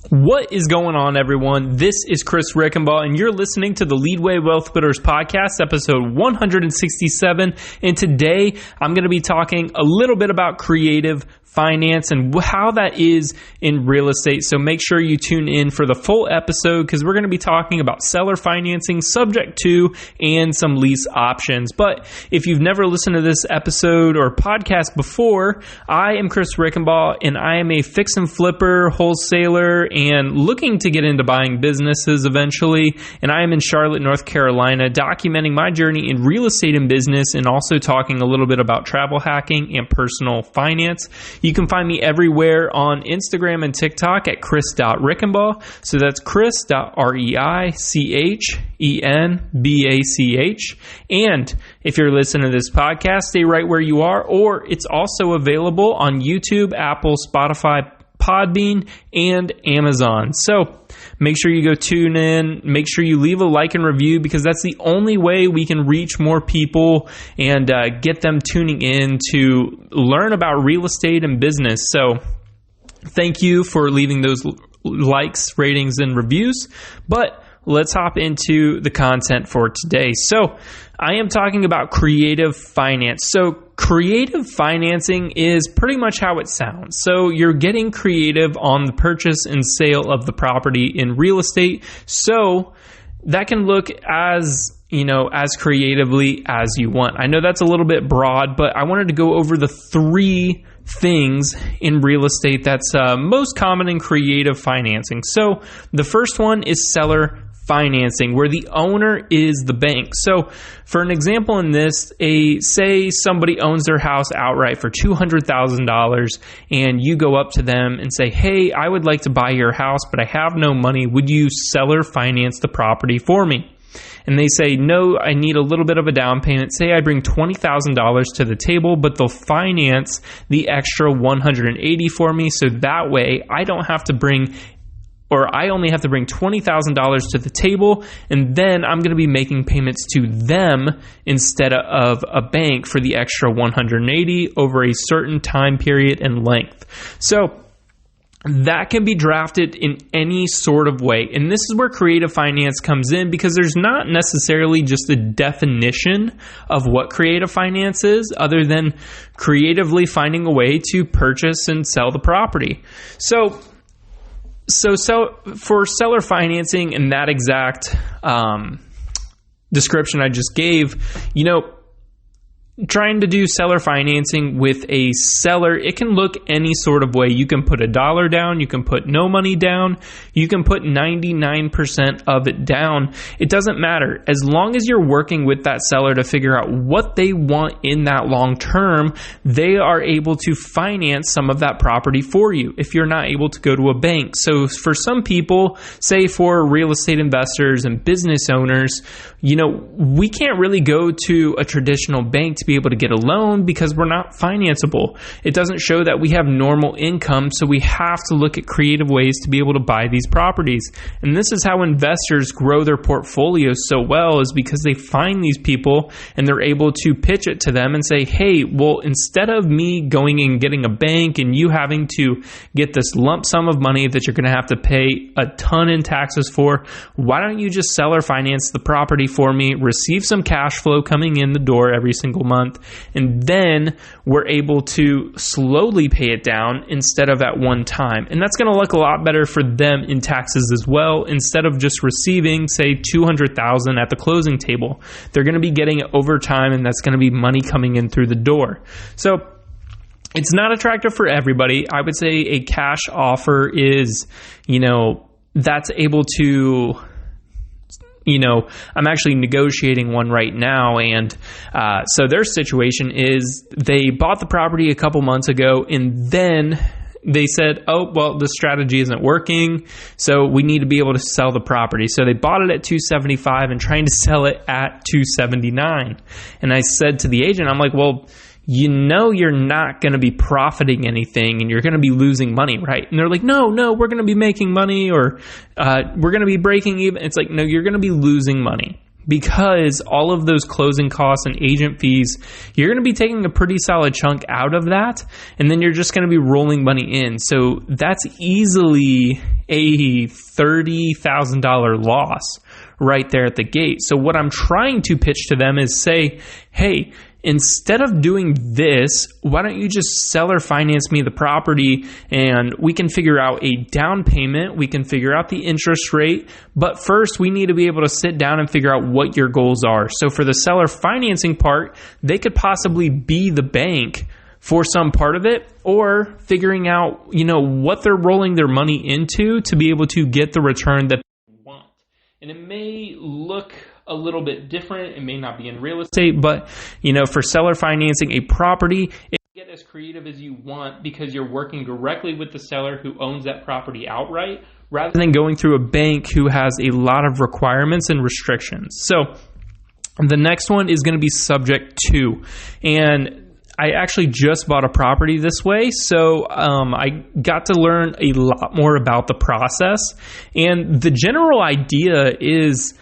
What is going on, everyone? This is Chris Rickenbaugh, and you're listening to the Leadway Wealth Builders Podcast, episode 167. And today, I'm going to be talking a little bit about creative finance and how that is in real estate. So make sure you tune in for the full episode because we're going to be talking about seller financing, subject to, and some lease options. But if you've never listened to this episode or podcast before, I am Chris Rickenbaugh, and I am a fix and flipper, wholesaler, and looking to get into buying businesses eventually. And I am in Charlotte, North Carolina, documenting my journey in real estate and business, and also talking a little bit about travel hacking and personal finance. You can find me everywhere on Instagram and TikTok at chris.rickenbaugh. So that's chris.reicenbach. And if you're listening to this podcast, stay right where you are, or it's also available on YouTube, Apple, Spotify, Podbean, and Amazon. So make sure you go tune in. Make sure you leave a like and review because that's the only way we can reach more people and get them tuning in to learn about real estate and business. So thank you for leaving those likes, ratings, and reviews. But let's hop into the content for today. So I am talking about creative finance. So creative financing is pretty much how it sounds. So you're getting creative on the purchase and sale of the property in real estate. So that can look as creatively as you want. I know that's a little bit broad, but I wanted to go over the three things in real estate that's most common in creative financing. So the first one is seller financing, where the owner is the bank. So for an example in this, say somebody owns their house outright for $200,000 and you go up to them and say, hey, I would like to buy your house, but I have no money. Would you seller finance the property for me? And they say, no, I need a little bit of a down payment. Say I bring $20,000 to the table, but they'll finance the extra $180,000 for me. So that way I only have to bring $20,000 to the table, and then I'm going to be making payments to them instead of a bank for the extra $180,000 over a certain time period and length. So that can be drafted in any sort of way. And this is where creative finance comes in because there's not necessarily just a definition of what creative finance is other than creatively finding a way to purchase and sell the property. So for seller financing and that exact description I just gave, trying to do seller financing with a seller, it can look any sort of way. You can put $1 down, you can put no money down, you can put 99% of it down. It doesn't matter. As long as you're working with that seller to figure out what they want in that long term, they are able to finance some of that property for you if you're not able to go to a bank. So for some people, say for real estate investors and business owners, we can't really go to a traditional bank to be able to get a loan because we're not financeable. It doesn't show that we have normal income, so we have to look at creative ways to be able to buy these properties. And this is how investors grow their portfolios so well, is because they find these people and they're able to pitch it to them and say, hey, well, instead of me going and getting a bank and you having to get this lump sum of money that you're going to have to pay a ton in taxes for, why don't you just seller finance the property for me, receive some cash flow coming in the door every single month, and then we're able to slowly pay it down instead of at one time. And that's going to look a lot better for them in taxes as well. Instead of just receiving, say, $200,000 at the closing table, they're going to be getting it over time, and that's going to be money coming in through the door. So it's not attractive for everybody. I would say a cash offer is, that's able to, I'm actually negotiating one right now. And so their situation is they bought the property a couple months ago, and then they said, oh, well, the strategy isn't working, so we need to be able to sell the property. So they bought it at $275 and trying to sell it at $279. And I said to the agent, I'm like, well, you're not going to be profiting anything and you're going to be losing money, right? And they're like, no, we're going to be making money, or we're going to be breaking even. It's like, no, you're going to be losing money. because all of those closing costs and agent fees, you're going to be taking a pretty solid chunk out of that, and then you're just going to be rolling money in. So that's easily a $30,000 loss right there at the gate. So what I'm trying to pitch to them is say, hey, instead of doing this, why don't you just seller finance me the property and we can figure out a down payment, we can figure out the interest rate, but first we need to be able to sit down and figure out what your goals are. So for the seller financing part, they could possibly be the bank for some part of it, or figuring out, what they're rolling their money into to be able to get the return that they want. And it may look a little bit different. It may not be in real estate, but for seller financing a property, it can get as creative as you want because you're working directly with the seller who owns that property outright, rather than going through a bank who has a lot of requirements and restrictions. So the next one is going to be subject to, and I actually just bought a property this way, so I got to learn a lot more about the process. And the general idea is,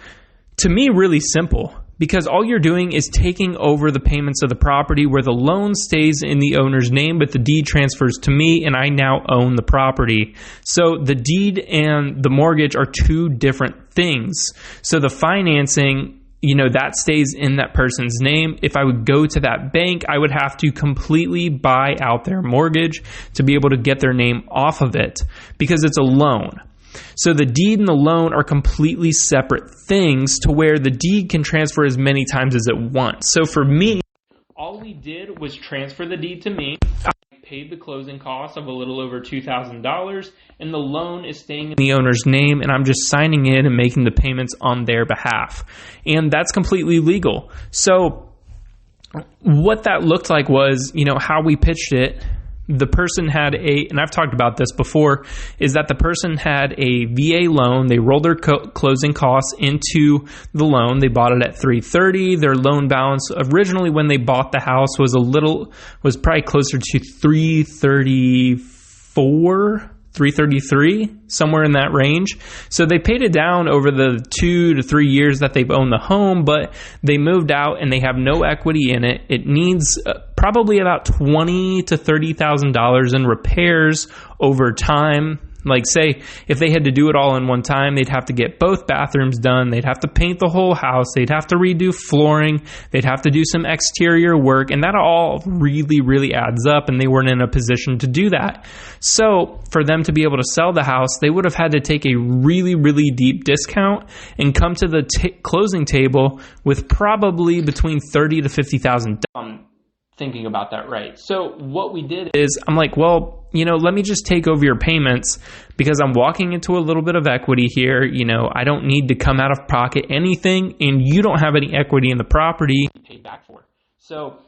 to me, really simple, because all you're doing is taking over the payments of the property where the loan stays in the owner's name, but the deed transfers to me and I now own the property. So the deed and the mortgage are two different things. So the financing, that stays in that person's name. If I would go to that bank, I would have to completely buy out their mortgage to be able to get their name off of it because it's a loan. So the deed and the loan are completely separate things to where the deed can transfer as many times as it wants. So for me, all we did was transfer the deed to me. I paid the closing costs of a little over $2,000, and the loan is staying in the owner's name, and I'm just signing in and making the payments on their behalf. And that's completely legal. So what that looked like was, how we pitched it. The person had and I've talked about this before, is that the person had a VA loan. They rolled their closing costs into the loan. They bought it at $330,000. Their loan balance originally when they bought the house was probably closer to $334,000. $333,000, somewhere in that range. So they paid it down over the 2 to 3 years that they've owned the home, but they moved out and they have no equity in it. It needs probably about $20,000 to $30,000 in repairs over time. Like, say, if they had to do it all in one time, they'd have to get both bathrooms done. They'd have to paint the whole house. They'd have to redo flooring. They'd have to do some exterior work. And that all really, really adds up. And they weren't in a position to do that. So for them to be able to sell the house, they would have had to take a really, really deep discount and come to the closing table with probably between $30,000 to $50,000. Thinking about that right. So what we did is I'm like, well, let me just take over your payments because I'm walking into a little bit of equity here. I don't need to come out of pocket anything, and you don't have any equity in the property you paid back for. So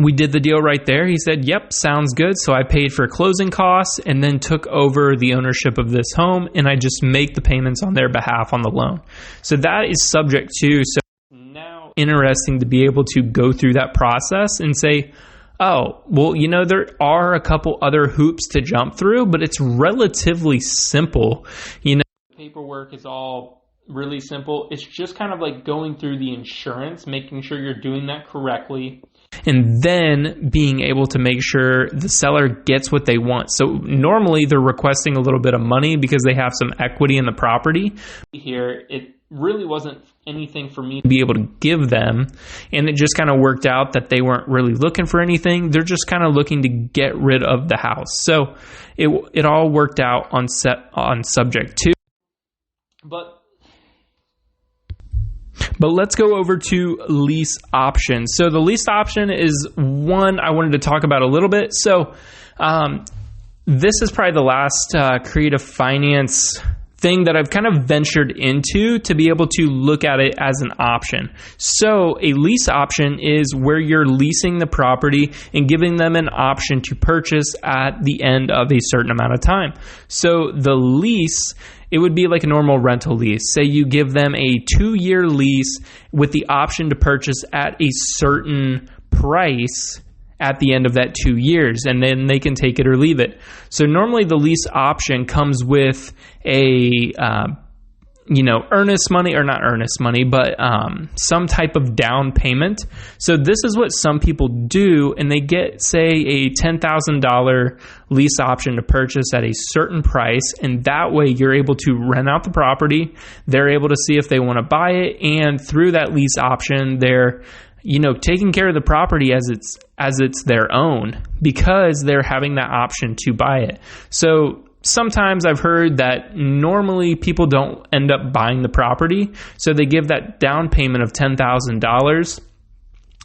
we did the deal right there. He said, yep, sounds good. So I paid for closing costs and then took over the ownership of this home, and I just make the payments on their behalf on the loan. So that is subject to. So now interesting to be able to go through that process and say, oh, well, there are a couple other hoops to jump through, but it's relatively simple. The paperwork is all really simple. It's just kind of like going through the insurance, making sure you're doing that correctly, and then being able to make sure the seller gets what they want. So normally they're requesting a little bit of money because they have some equity in the property. Here, it really wasn't anything for me to be able to give them, and it just kind of worked out that they weren't really looking for anything. They're just kind of looking to get rid of the house. So it all worked out on subject to. But let's go over to lease options. So the lease option is one I wanted to talk about a little bit. So this is probably the last creative finance thing that I've kind of ventured into to be able to look at it as an option. So a lease option is where you're leasing the property and giving them an option to purchase at the end of a certain amount of time. So the lease, it would be like a normal rental lease. Say you give them a 2-year lease with the option to purchase at a certain price at the end of that 2 years, and then they can take it or leave it. So normally the lease option comes with a earnest money, or not earnest money, but some type of down payment. So this is what some people do, and they get, say, a $10,000 lease option to purchase at a certain price, and that way you're able to rent out the property. They're able to see if they want to buy it, and through that lease option, they're taking care of the property as it's their own, because they're having that option to buy it. So sometimes I've heard that normally people don't end up buying the property, so they give that down payment of $10,000.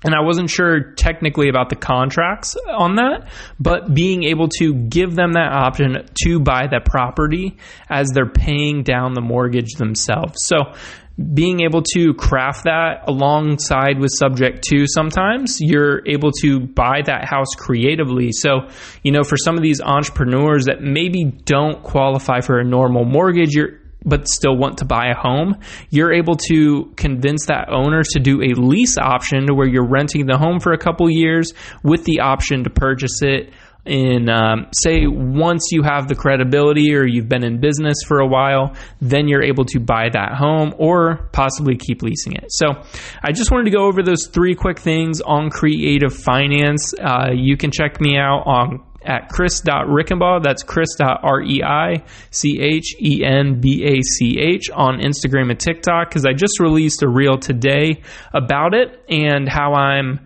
And I wasn't sure technically about the contracts on that, but being able to give them that option to buy that property as they're paying down the mortgage themselves. So being able to craft that alongside with subject to, sometimes you're able to buy that house creatively. So, for some of these entrepreneurs that maybe don't qualify for a normal mortgage, but still want to buy a home, you're able to convince that owner to do a lease option to where you're renting the home for a couple years with the option to purchase it in, say, once you have the credibility or you've been in business for a while, then you're able to buy that home or possibly keep leasing it. So I just wanted to go over those 3 quick things on creative finance. You can check me out at chris.reichenbach. That's chris.reichenbach on Instagram and TikTok, because I just released a reel today about it and how I'm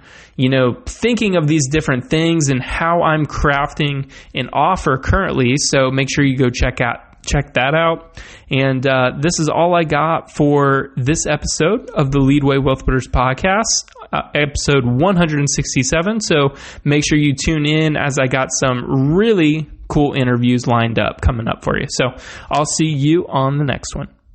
thinking of these different things and how I'm crafting an offer currently. So make sure you go check that out. And this is all I got for this episode of the Leadway Wealth Builders podcast, episode 167. So make sure you tune in, as I got some really cool interviews lined up coming up for you. So I'll see you on the next one.